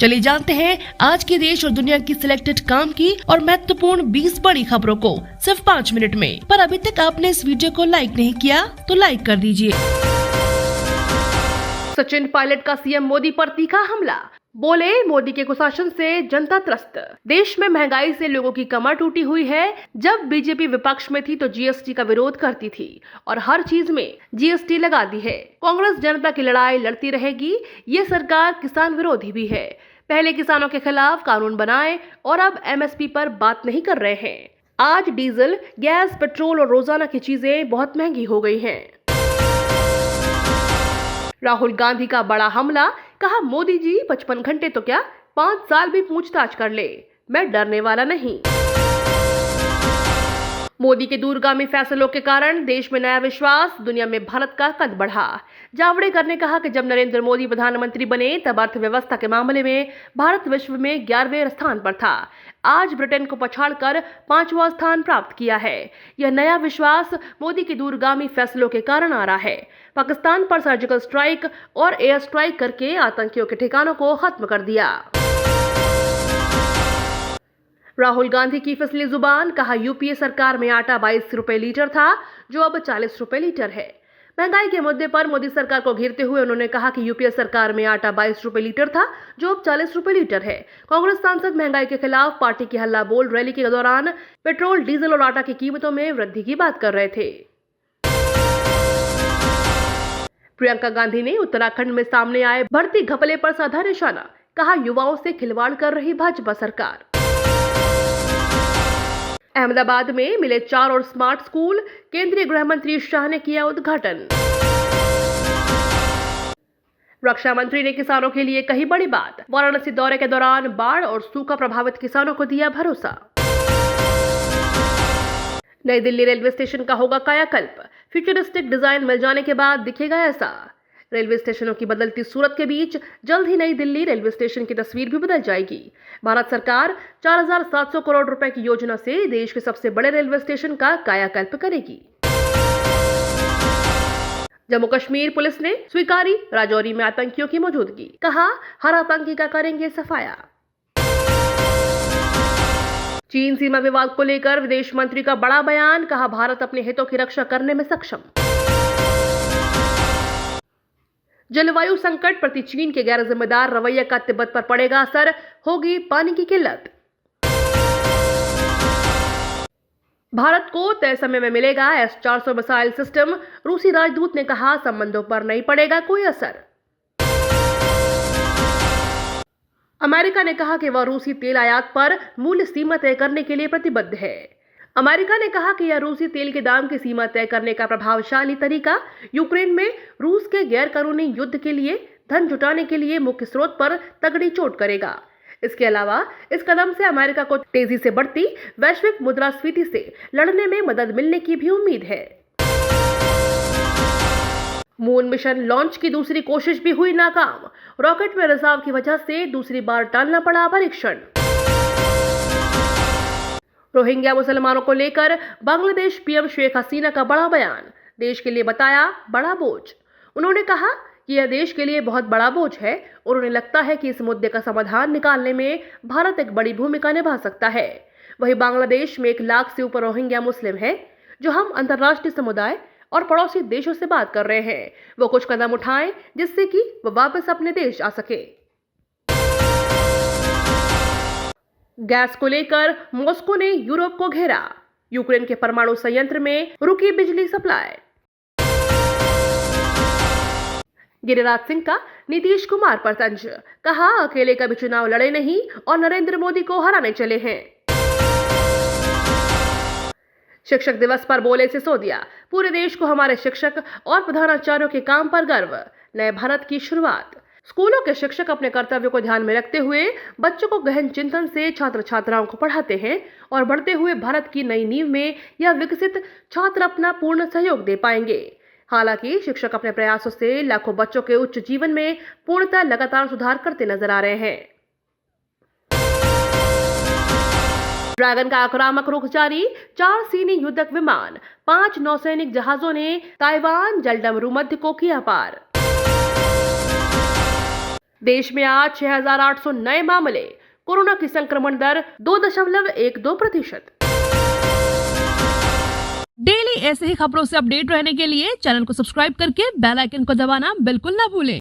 चलिए जानते हैं आज के देश और दुनिया की सिलेक्टेड काम की और महत्वपूर्ण 20 बड़ी खबरों को सिर्फ 5 मिनट में। पर अभी तक आपने इस वीडियो को लाइक नहीं किया तो लाइक कर दीजिए। सचिन पायलट का सीएम मोदी पर तीखा हमला, बोले मोदी के कुशासन से जनता त्रस्त। देश में महंगाई से लोगों की कमर टूटी हुई है। जब बीजेपी विपक्ष में थी तो जीएसटी का विरोध करती थी और हर चीज में जीएसटी लगा दी है। कांग्रेस जनता की लड़ाई लड़ती रहेगी। ये सरकार किसान विरोधी भी है। पहले किसानों के खिलाफ कानून बनाए और अब एमएसपी पर बात नहीं कर रहे हैं। आज डीजल, गैस, पेट्रोल और रोजाना की चीजें बहुत महंगी हो गई हैं। राहुल गांधी का बड़ा हमला, कहा मोदी जी 55 घंटे तो क्या 5 साल भी पूछताछ कर ले, मैं डरने वाला नहीं। मोदी के दूरगामी फैसलों के कारण देश में नया विश्वास, दुनिया में भारत का कद बढ़ा। जावड़ेकर ने कहा कि जब नरेंद्र मोदी प्रधानमंत्री बने तब अर्थव्यवस्था के मामले में भारत विश्व में 11वें स्थान पर था। आज ब्रिटेन को पछाड़कर 5वां स्थान प्राप्त किया है। यह नया विश्वास मोदी के दूरगामी फैसलों के कारण आ रहा है। पाकिस्तान पर सर्जिकल स्ट्राइक और एयर स्ट्राइक करके आतंकियों के ठिकानों को खत्म कर दिया। राहुल गांधी की फिसली जुबान, कहा यूपीए सरकार में आटा 22 रुपए लीटर था जो अब 40 रुपए लीटर है। महंगाई के मुद्दे पर मोदी सरकार को घेरते हुए उन्होंने कहा कि यूपीए सरकार में आटा 22 रुपए लीटर था जो अब 40 रुपए लीटर है। कांग्रेस सांसद महंगाई के खिलाफ पार्टी की हल्ला बोल रैली के दौरान पेट्रोल, डीजल और आटा की कीमतों में वृद्धि की बात कर रहे थे। प्रियंका गांधी ने उत्तराखंड में सामने आए भर्ती घपले पर साधा निशाना, कहा युवाओं से खिलवाड़ कर रही भाजपा सरकार। अहमदाबाद में मिले 4 और स्मार्ट स्कूल, केंद्रीय गृह मंत्री शाह ने किया उद्घाटन। रक्षा मंत्री ने किसानों के लिए कही बड़ी बात, वाराणसी दौरे के दौरान बाढ़ और सूखा प्रभावित किसानों को दिया भरोसा। नई दिल्ली रेलवे स्टेशन का होगा कायाकल्प, फ्यूचरिस्टिक डिजाइन मिल जाने के बाद दिखेगा ऐसा। रेलवे स्टेशनों की बदलती सूरत के बीच जल्द ही नई दिल्ली रेलवे स्टेशन की तस्वीर भी बदल जाएगी। भारत सरकार 4700 करोड़ रुपए की योजना से देश के सबसे बड़े रेलवे स्टेशन का कायाकल्प करेगी। जम्मू कश्मीर पुलिस ने स्वीकारी राजौरी में आतंकियों की मौजूदगी, कहा हर आतंकी का करेंगे सफाया। चीन सीमा विवाद को लेकर विदेश मंत्री का बड़ा बयान, कहा भारत अपने हितों की रक्षा करने में सक्षम। जलवायु संकट प्रति चीन के गैर जिम्मेदार रवैये का तिब्बत पर पड़ेगा असर, होगी पानी की किल्लत। भारत को तय समय में मिलेगा S-400 मिसाइल सिस्टम, रूसी राजदूत ने कहा संबंधों पर नहीं पड़ेगा कोई असर। अमेरिका ने कहा कि वह रूसी तेल आयात पर मूल्य सीमा तय करने के लिए प्रतिबद्ध है। अमेरिका ने कहा कि यह रूसी तेल के दाम की सीमा तय करने का प्रभावशाली तरीका यूक्रेन में रूस के गैरकानूनी युद्ध के लिए धन जुटाने के लिए मुख्य स्रोत पर तगड़ी चोट करेगा। इसके अलावा इस कदम से अमेरिका को तेजी से बढ़ती वैश्विक मुद्रास्फीति से लड़ने में मदद मिलने की भी उम्मीद है। मून मिशन लॉन्च की दूसरी कोशिश भी हुई नाकाम, रॉकेट में रिसाव की वजह से दूसरी बार टालना पड़ा परीक्षण। रोहिंग्या मुसलमानों को लेकर बांग्लादेश पीएम शेख हसीना का बड़ा बयान, देश के लिए बताया बड़ा बोझ। उन्होंने कहा कि यह देश के लिए बहुत बड़ा बोझ है और उन्हें लगता है कि इस मुद्दे का समाधान निकालने में भारत एक बड़ी भूमिका निभा सकता है। वहीं बांग्लादेश में 1 लाख से ऊपर रोहिंग्या मुस्लिम हैं, जो हम अंतर्राष्ट्रीय समुदाय और पड़ोसी देशों से बात कर रहे हैं, वो कुछ कदम उठाएं जिससे कि वो वापस अपने देश आ सके। गैस को लेकर मॉस्को ने यूरोप को घेरा, यूक्रेन के परमाणु संयंत्र में रुकी बिजली सप्लाई। गिरिराज सिंह का नीतीश कुमार पर तंज, कहा अकेले कभी चुनाव लड़े नहीं और नरेंद्र मोदी को हराने चले हैं। शिक्षक दिवस पर बोले सिसोदिया, पूरे देश को हमारे शिक्षक और प्रधानाचार्यों के काम पर गर्व, नए भारत की शुरुआत। स्कूलों के शिक्षक अपने कर्तव्यों को ध्यान में रखते हुए बच्चों को गहन चिंतन से छात्र छात्राओं को पढ़ाते हैं और बढ़ते हुए भारत की नई नींव में यह विकसित छात्र अपना पूर्ण सहयोग दे पाएंगे। हालांकि शिक्षक अपने प्रयासों से लाखों बच्चों के उच्च जीवन में पूर्णतः लगातार सुधार करते नजर आ रहे हैं। ड्रैगन का आक्रामक रुख जारी, 4 सीनी युद्धक विमान, 5 नौसैनिक जहाजों ने ताइवान जलडमरू मध्य को किया पार। देश में आज 6,800 नए मामले, कोरोना की संक्रमण दर 2.12%। डेली ऐसे ही खबरों से अपडेट रहने के लिए चैनल को सब्सक्राइब करके बेल आइकन को दबाना बिल्कुल ना भूलें।